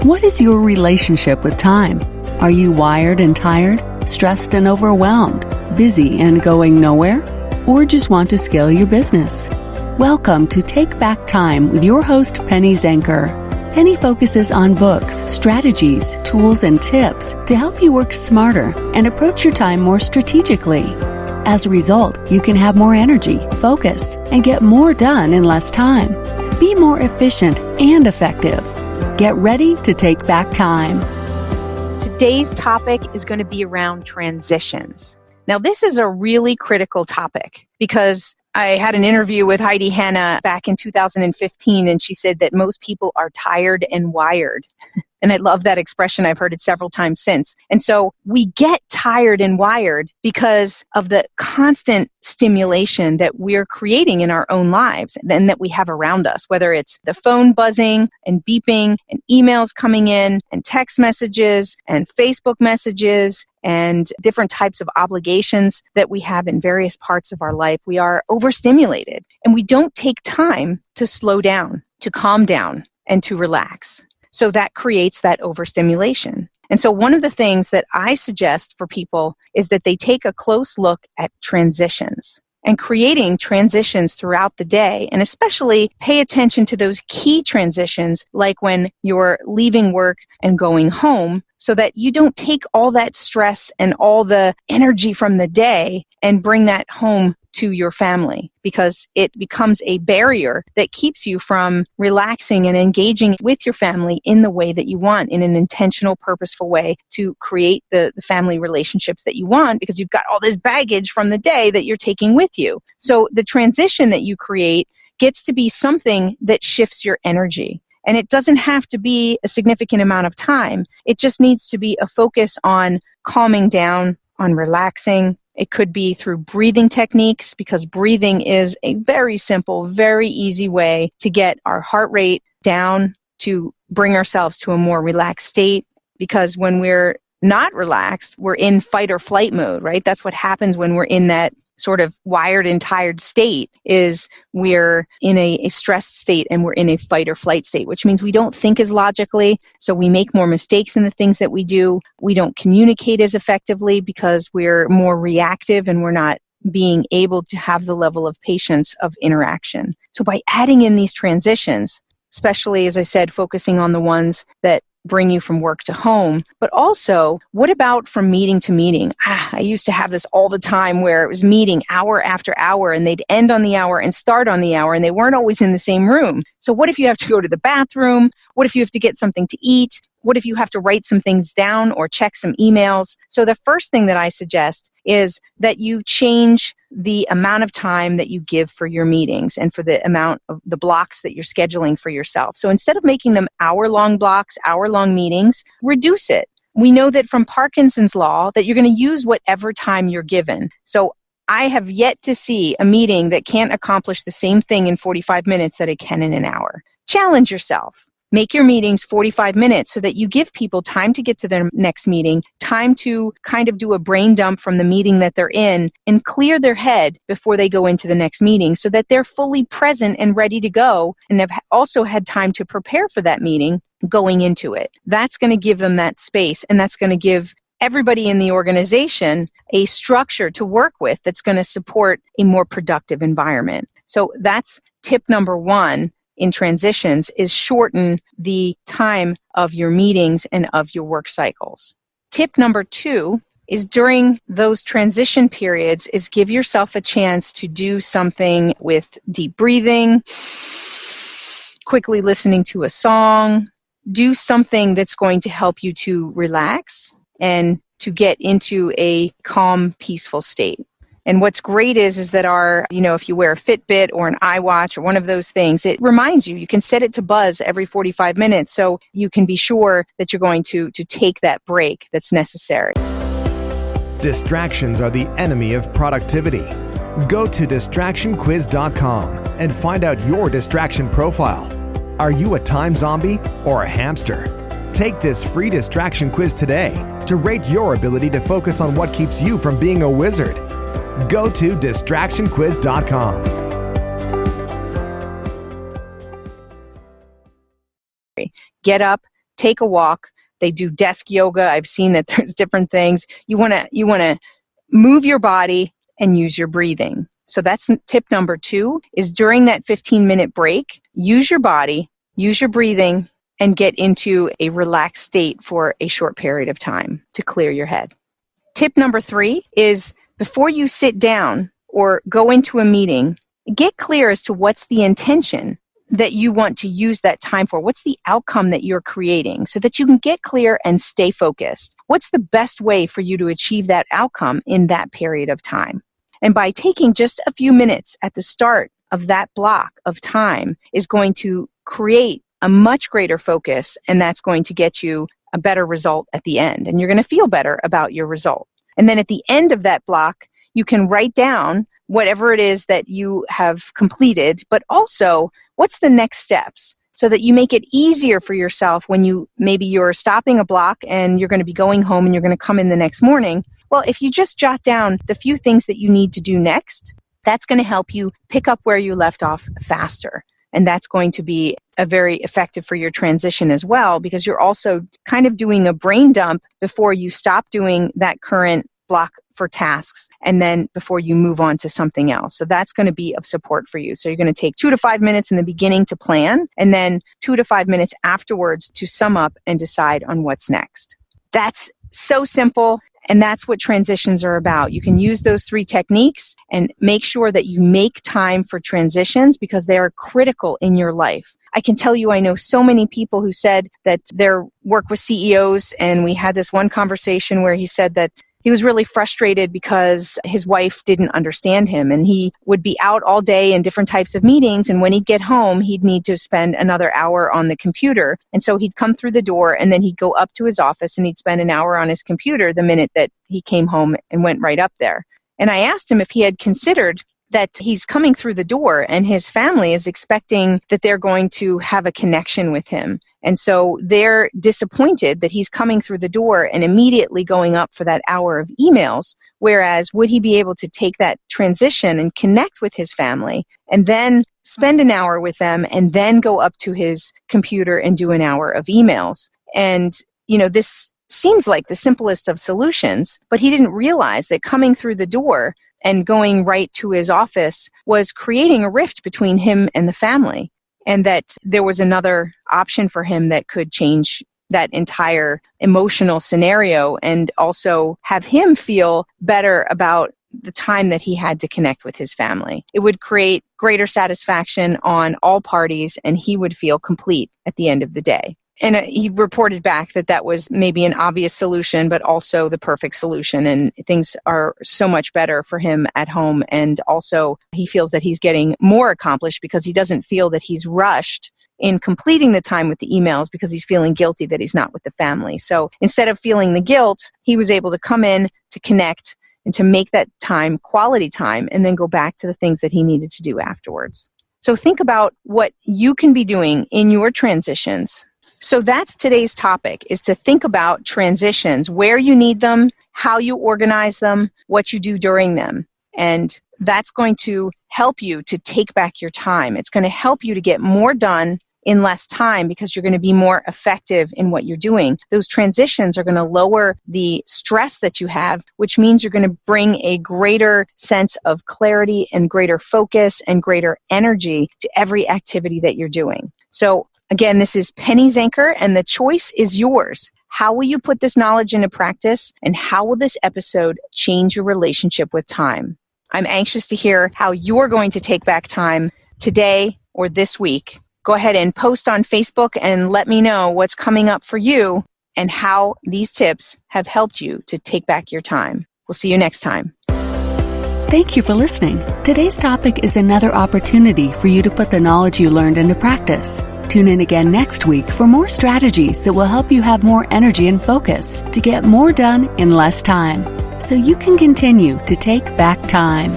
What is your relationship with time? Are you wired and tired, stressed and overwhelmed, busy and going nowhere? Or just want to scale your business? Welcome to Take Back Time with your host, Penny Zenker. Penny focuses on books, strategies, tools, and tips to help you work smarter and approach your time more strategically. As a result, you can have more energy, focus, and get more done in less time. Be more efficient and effective. Get ready to take back time. Today's topic is going to be around transitions. Now, this is a really critical topic because I had an interview with Heidi Hanna back in 2015, and she said that most people are tired and wired. And I love that expression. I've heard it several times since. And so we get tired and wired because of the constant stimulation that we're creating in our own lives and that we have around us, whether it's the phone buzzing and beeping and emails coming in and text messages and Facebook messages and different types of obligations that we have in various parts of our life. We are overstimulated and we don't take time to slow down, to calm down, and to relax. So that creates that overstimulation. And so one of the things that I suggest for people is that they take a close look at transitions and creating transitions throughout the day, and especially pay attention to those key transitions like when you're leaving work and going home, so that you don't take all that stress and all the energy from the day and bring that home to your family, because it becomes a barrier that keeps you from relaxing and engaging with your family in the way that you want, in an intentional, purposeful way to create the family relationships that you want, because you've got all this baggage from the day that you're taking with you. So the transition that you create gets to be something that shifts your energy. And it doesn't have to be a significant amount of time. It just needs to be a focus on calming down, on relaxing. It could be through breathing techniques, because breathing is a very simple, very easy way to get our heart rate down, to bring ourselves to a more relaxed state. Because when we're not relaxed, we're in fight or flight mode, right? That's what happens when we're in that sort of wired and tired state, is we're in a stressed state and we're in a fight or flight state, which means we don't think as logically. So we make more mistakes in the things that we do. We don't communicate as effectively because we're more reactive and we're not being able to have the level of patience of interaction. So by adding in these transitions, especially, as I said, focusing on the ones that bring you from work to home, but also, what about from meeting to meeting? I used to have this all the time where it was meeting hour after hour, and they'd end on the hour and start on the hour, and they weren't always in the same room. So what if you have to go to the bathroom? What if you have to get something to eat? What if you have to write some things down or check some emails? So the first thing that I suggest is that you change the amount of time that you give for your meetings and for the amount of the blocks that you're scheduling for yourself. So instead of making them hour-long blocks, hour-long meetings, reduce it. We know that from Parkinson's law that you're going to use whatever time you're given. So I have yet to see a meeting that can't accomplish the same thing in 45 minutes that it can in an hour. Challenge yourself. Make your meetings 45 minutes so that you give people time to get to their next meeting, time to kind of do a brain dump from the meeting that they're in and clear their head before they go into the next meeting, so that they're fully present and ready to go and have also had time to prepare for that meeting going into it. That's going to give them that space, and that's going to give everybody in the organization a structure to work with that's going to support a more productive environment. So that's tip number one in transitions, is shorten the time of your meetings and of your work cycles. Tip number two is, during those transition periods, is give yourself a chance to do something with deep breathing, quickly listening to a song. Do something that's going to help you to relax and to get into a calm, peaceful state. And what's great is that if you wear a Fitbit or an iWatch or one of those things, it reminds you can set it to buzz every 45 minutes, so you can be sure that you're going to take that break that's necessary. Distractions are the enemy of productivity. Go to distractionquiz.com and find out your distraction profile. Are you a time zombie or a hamster? Take this free distraction quiz today to rate your ability to focus on what keeps you from being a wizard. Go to distractionquiz.com. Get up, take a walk. They do desk yoga. I've seen that there's different things. You want to move your body and use your breathing. So that's tip number 2, is during that 15-minute break, use your body, use your breathing, and get into a relaxed state for a short period of time to clear your head. Tip number 3 is before you sit down or go into a meeting, get clear as to what's the intention that you want to use that time for. What's the outcome that you're creating so that you can get clear and stay focused? What's the best way for you to achieve that outcome in that period of time? And by taking just a few minutes at the start of that block of time is going to create a much greater focus, and that's going to get you a better result at the end. And you're going to feel better about your result. And then at the end of that block, you can write down whatever it is that you have completed, but also what's the next steps so that you make it easier for yourself when maybe you're stopping a block and you're going to be going home and you're going to come in the next morning. Well, if you just jot down the few things that you need to do next, that's going to help you pick up where you left off faster. And that's going to be very effective for your transition as well, because you're also kind of doing a brain dump before you stop doing that current block for tasks and then before you move on to something else. So that's going to be of support for you. So you're going to take 2 to 5 minutes in the beginning to plan and then 2 to 5 minutes afterwards to sum up and decide on what's next. That's so simple. And that's what transitions are about. You can use those 3 techniques and make sure that you make time for transitions because they are critical in your life. I can tell you I know so many people who said that their work with CEOs, and we had this one conversation where he said that he was really frustrated because his wife didn't understand him, and he would be out all day in different types of meetings, and when he'd get home, he'd need to spend another hour on the computer. And so he'd come through the door, and then he'd go up to his office, and he'd spend an hour on his computer the minute that he came home and went right up there. And I asked him if he had considered that he's coming through the door, and his family is expecting that they're going to have a connection with him. And so they're disappointed that he's coming through the door and immediately going up for that hour of emails, whereas would he be able to take that transition and connect with his family and then spend an hour with them and then go up to his computer and do an hour of emails? And, this seems like the simplest of solutions, but he didn't realize that coming through the door and going right to his office was creating a rift between him and the family. And that there was another option for him that could change that entire emotional scenario and also have him feel better about the time that he had to connect with his family. It would create greater satisfaction on all parties, and he would feel complete at the end of the day. And he reported back that that was maybe an obvious solution, but also the perfect solution. And things are so much better for him at home. And also he feels that he's getting more accomplished because he doesn't feel that he's rushed in completing the time with the emails because he's feeling guilty that he's not with the family. So instead of feeling the guilt, he was able to come in to connect and to make that time quality time and then go back to the things that he needed to do afterwards. So think about what you can be doing in your transitions. So that's today's topic, is to think about transitions, where you need them, how you organize them, what you do during them. And that's going to help you to take back your time. It's going to help you to get more done in less time because you're going to be more effective in what you're doing. Those transitions are going to lower the stress that you have, which means you're going to bring a greater sense of clarity and greater focus and greater energy to every activity that you're doing. So again, this is Penny Zenker, and the choice is yours. How will you put this knowledge into practice, and how will this episode change your relationship with time? I'm anxious to hear how you're going to take back time today or this week. Go ahead and post on Facebook and let me know what's coming up for you and how these tips have helped you to take back your time. We'll see you next time. Thank you for listening. Today's topic is another opportunity for you to put the knowledge you learned into practice. Tune in again next week for more strategies that will help you have more energy and focus to get more done in less time, so you can continue to take back time.